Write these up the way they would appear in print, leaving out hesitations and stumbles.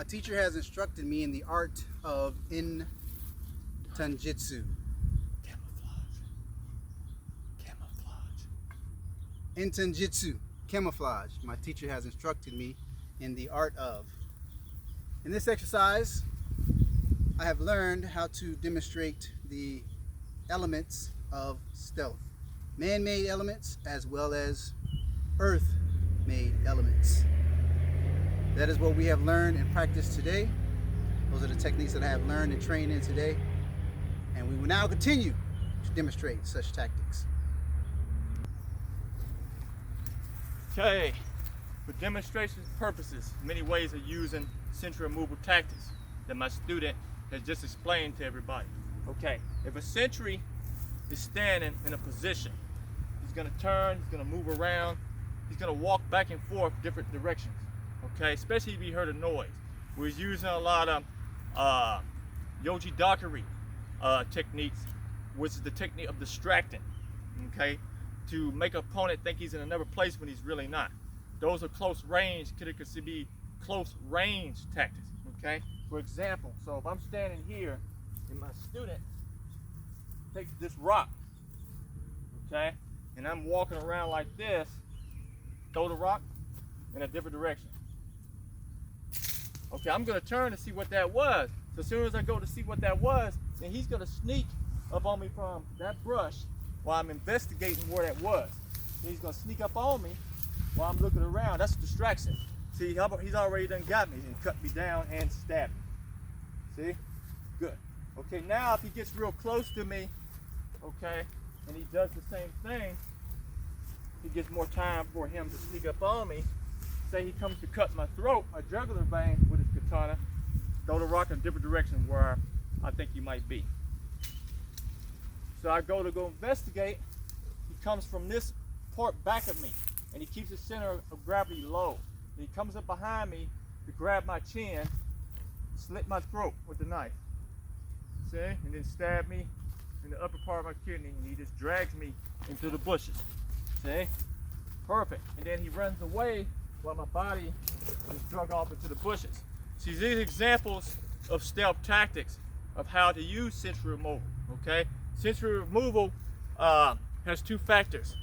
My teacher has instructed me in the art of Inton jutsu. Camouflage. Inton jutsu, camouflage. My teacher has instructed me in the art of. In this exercise, I have learned how to demonstrate the elements of stealth. Man-made elements as well as earth-made elements. That is what we have learned and practiced today. Those are the techniques that I have learned and trained in today. And we will now continue to demonstrate such tactics. Okay, for demonstration purposes, many ways of using sentry removal tactics that my student has just explained to everybody. Okay, if a sentry is standing in a position, he's gonna turn, he's gonna move around, he's gonna walk back and forth different directions. Okay, especially if you heard a noise. We're using a lot of yoji dakari techniques, which is the technique of distracting, okay, to make an opponent think he's in another place when he's really not. Those are close range, could be close range tactics, okay? For example, so if I'm standing here and my student takes this rock, okay, and I'm walking around like this, throw the rock in a different direction. Okay, I'm gonna turn to see what that was. So as soon as I go to see what that was, then he's gonna sneak up on me from that brush while I'm investigating where that was. Then he's gonna sneak up on me while I'm looking around. That's a distraction. See, he's already done got me and cut me down and stabbed me. See? Good. Okay, now if he gets real close to me, okay, and he does the same thing, he gets more time for him to sneak up on me. Say he comes to cut my throat, my jugular vein with his katana, throw the rock in a different direction where I think he might be. So I go investigate. He comes from this part back of me, and he keeps his center of gravity low. And he comes up behind me to grab my chin, slit my throat with the knife. See? And then stab me in the upper part of my kidney, and he just drags me into the bushes. See? Perfect. And then he runs away while my body is drug off into the bushes. See, these examples of stealth tactics of how to use sentry removal, okay? Sentry removal has two factors: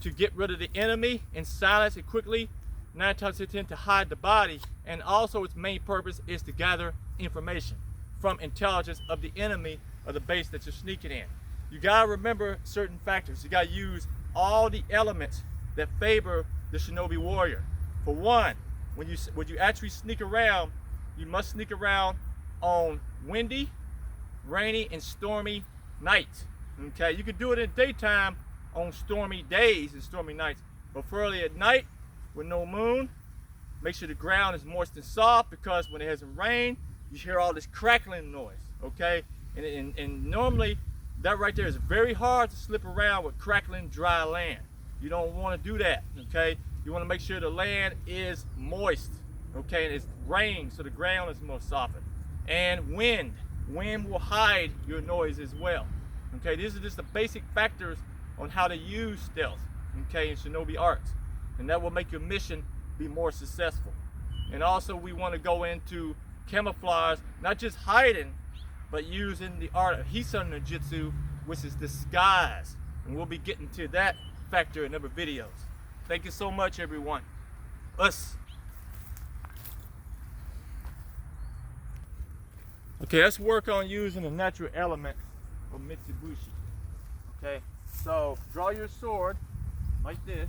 to get rid of the enemy and silence it quickly, 9 times out of 10 to hide the body, and also its main purpose is to gather information from intelligence of the enemy or the base that you're sneaking in. You gotta remember certain factors. You gotta use all the elements that favor the shinobi warrior. For one, when you actually sneak around, you must sneak around on windy, rainy, and stormy nights. Okay, you can do it in daytime on stormy days and stormy nights, but fairly at night with no moon, make sure the ground is moist and soft, because when it has rain, you hear all this crackling noise. Okay, and normally that right there is very hard to slip around with crackling dry land. You don't want to do that. Okay. You want to make sure the land is moist, okay, and it's rain, so the ground is more softened. And wind will hide your noise as well. Okay, these are just the basic factors on how to use stealth, okay, in shinobi arts, and that will make your mission be more successful. And also, we want to go into camouflage, not just hiding, but using the art of Ryu Ninjutsu, which is disguise, and we'll be getting to that factor in other videos. Thank you so much, everyone. Us. Okay, let's work on using the natural element of Mitsubushi. Okay, so draw your sword like this.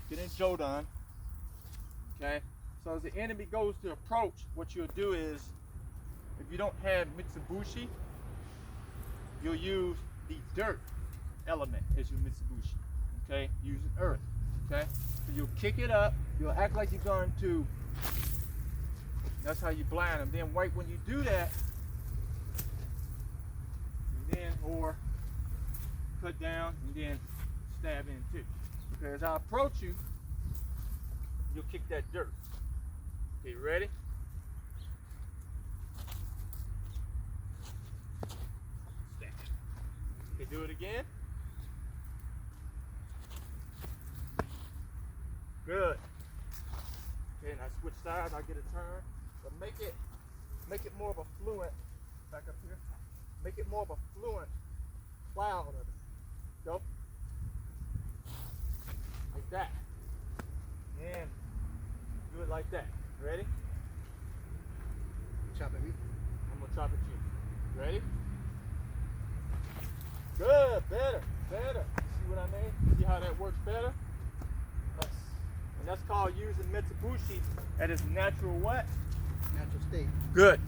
Get in Jodan. Okay, so as the enemy goes to approach, what you'll do is, if you don't have Mitsubushi, you'll use the dirt element as your Mitsubushi, okay, using earth, okay? So you'll kick it up, you'll act like you're going to, that's how you blind them. Then right when you do that, and then, or cut down and then stab in too. Okay, as I approach you, you'll kick that dirt. Okay, ready? Stab. Okay, do it again. Good. Okay, now switch sides, I get a turn. But make it more of a fluent, back up here, make it more of a fluent cloud of it. Go. Like that. And do it like that. Ready? Chop at me. I'm gonna chop at you. Ready? Good, better. See what I mean? See how that works better? Yes. And that's called using Mitsubishi at its natural what? Natural state. Good.